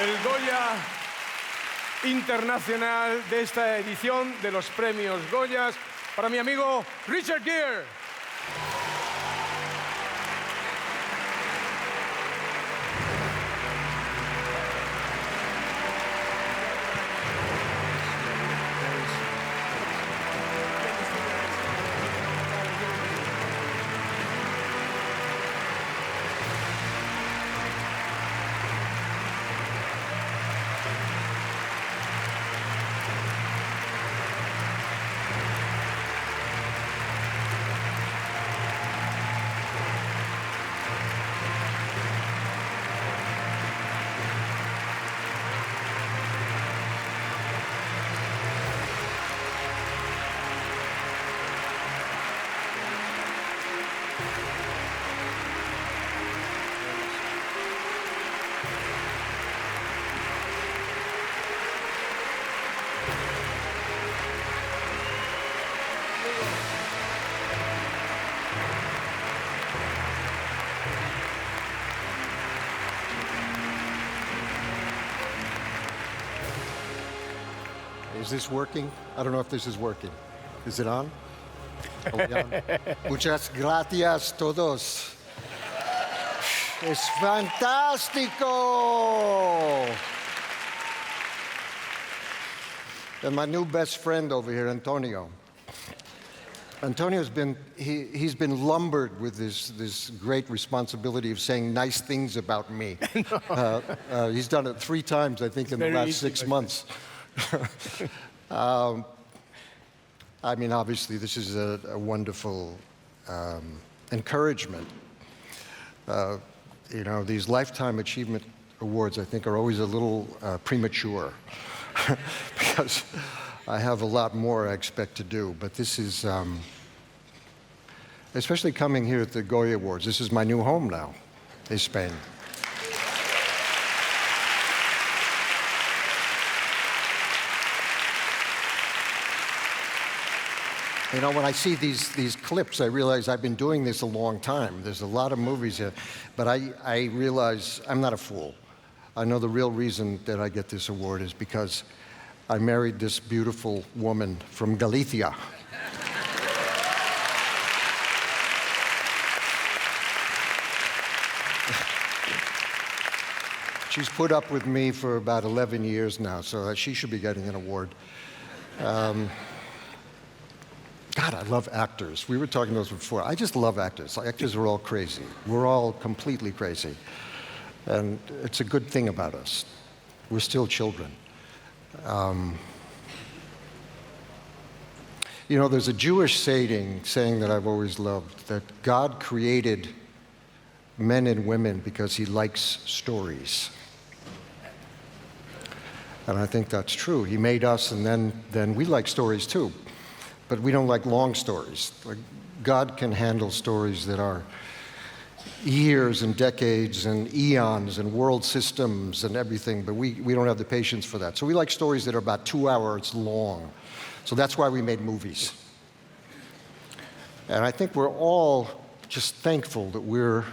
el Goya Internacional de esta edición de los Premios Goyas para mi amigo Richard Gere. Is this working? I don't know if this is working. Is it on? Are we on? Muchas gracias todos. Es fantástico! And my new best friend over here, Antonio. Antonio's been, he's been lumbered with this great responsibility of saying nice things about me. He's done it 3 times, I think, in the last 6 months. I mean, obviously, this is a wonderful encouragement. You know, these Lifetime Achievement Awards, I think, are always a little premature because I have a lot more I expect to do. But this is, especially coming here at the Goya Awards, this is my new home now, in Spain. You know, when I see these clips, I realize I've been doing this a long time. There's a lot of movies here, but I realize I'm not a fool. I know the real reason that I get this award is because I married this beautiful woman from Galicia. She's put up with me for about 11 years now, so she should be getting an award. God, I love actors. We were talking about this before. I just love actors. Actors are all crazy. We're all completely crazy. And it's a good thing about us. We're still children. You know, there's a Jewish saying that I've always loved, that God created men and women because he likes stories. And I think that's true. He made us, and then we like stories too. But we don't like long stories. Like, God can handle stories that are years and decades and eons and world systems and everything, but we don't have the patience for that. So we like stories that are about 2 hours long. So that's why we made movies. And I think we're all just thankful that we're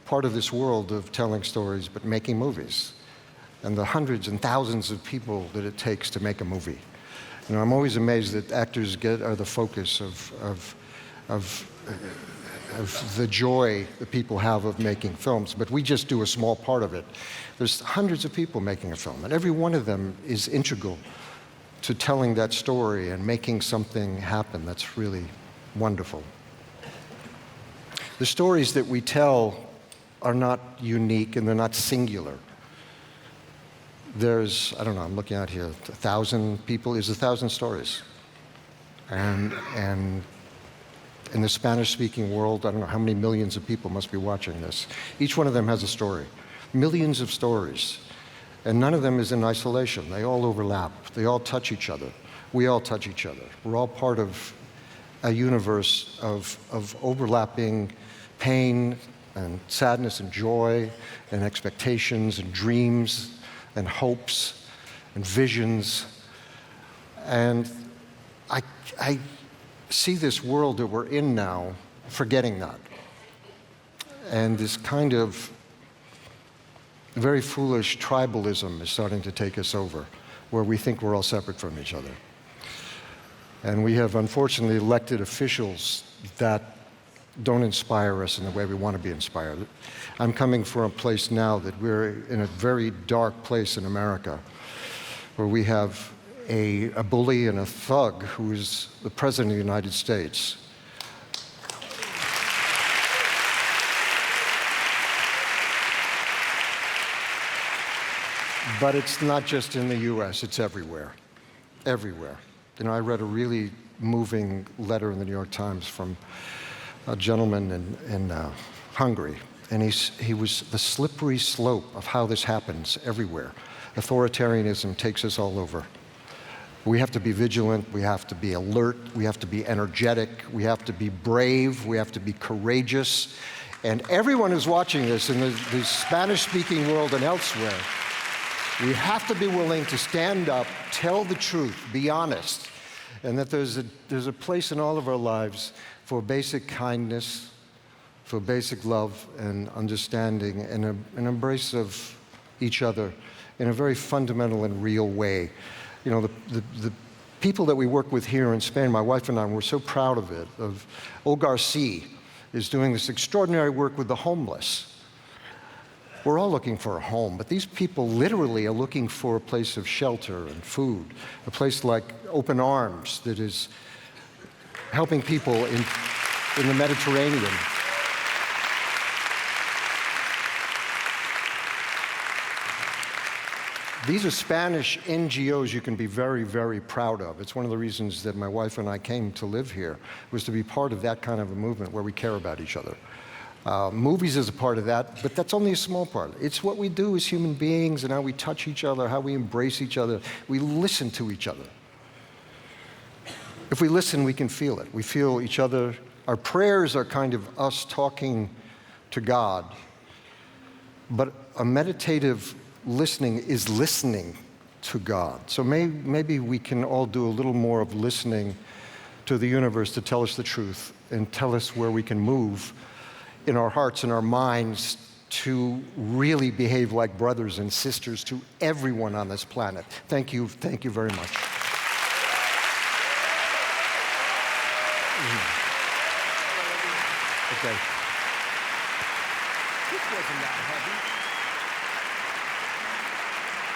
part of this world of telling stories but making movies, and the hundreds and thousands of people that it takes to make a movie. You know, I'm always amazed that actors are the focus of the joy that people have of making films, but we just do a small part of it. There's hundreds of people making a film, and every one of them is integral to telling that story and making something happen that's really wonderful. The stories that we tell are not unique and they're not singular. There's, I don't know, I'm looking at here, 1,000 people, is 1,000 stories. And in the Spanish-speaking world, I don't know how many millions of people must be watching this. Each one of them has a story. Millions of stories. And none of them is in isolation. They all overlap. They all touch each other. We all touch each other. We're all part of a universe of overlapping pain and sadness and joy and expectations and dreams and hopes and visions. And I see this world that we're in now forgetting that. And this kind of very foolish tribalism is starting to take us over, where we think we're all separate from each other. And we have unfortunately elected officials that don't inspire us in the way we want to be inspired. I'm coming from a place now that we're in a very dark place in America, where we have a bully and a thug who is the President of the United States. But it's not just in the US, it's everywhere. Everywhere. You know, I read a really moving letter in the New York Times from a gentleman in Hungary, and he was the slippery slope of how this happens everywhere. Authoritarianism takes us all over. We have to be vigilant, we have to be alert, we have to be energetic, we have to be brave, we have to be courageous. And everyone who's watching this in the Spanish-speaking world and elsewhere, we have to be willing to stand up, tell the truth, be honest, and that there's a place in all of our lives for basic kindness, for basic love and understanding, and an embrace of each other in a very fundamental and real way. You know, the people that we work with here in Spain, my wife and I, we're so proud of it, of Gere is doing this extraordinary work with the homeless. We're all looking for a home, but these people literally are looking for a place of shelter and food, a place like Open Arms that is helping people in the Mediterranean. These are Spanish NGOs you can be very, very proud of. It's one of the reasons that my wife and I came to live here, was to be part of that kind of a movement where we care about each other. Movies is a part of that, but that's only a small part. It's what we do as human beings and how we touch each other, how we embrace each other. We listen to each other. If we listen, we can feel it. We feel each other. Our prayers are kind of us talking to God, but a meditative listening is listening to God. So maybe we can all do a little more of listening to the universe to tell us the truth and tell us where we can move in our hearts and our minds to really behave like brothers and sisters to everyone on this planet. Thank you very much. Okay. This wasn't that heavy.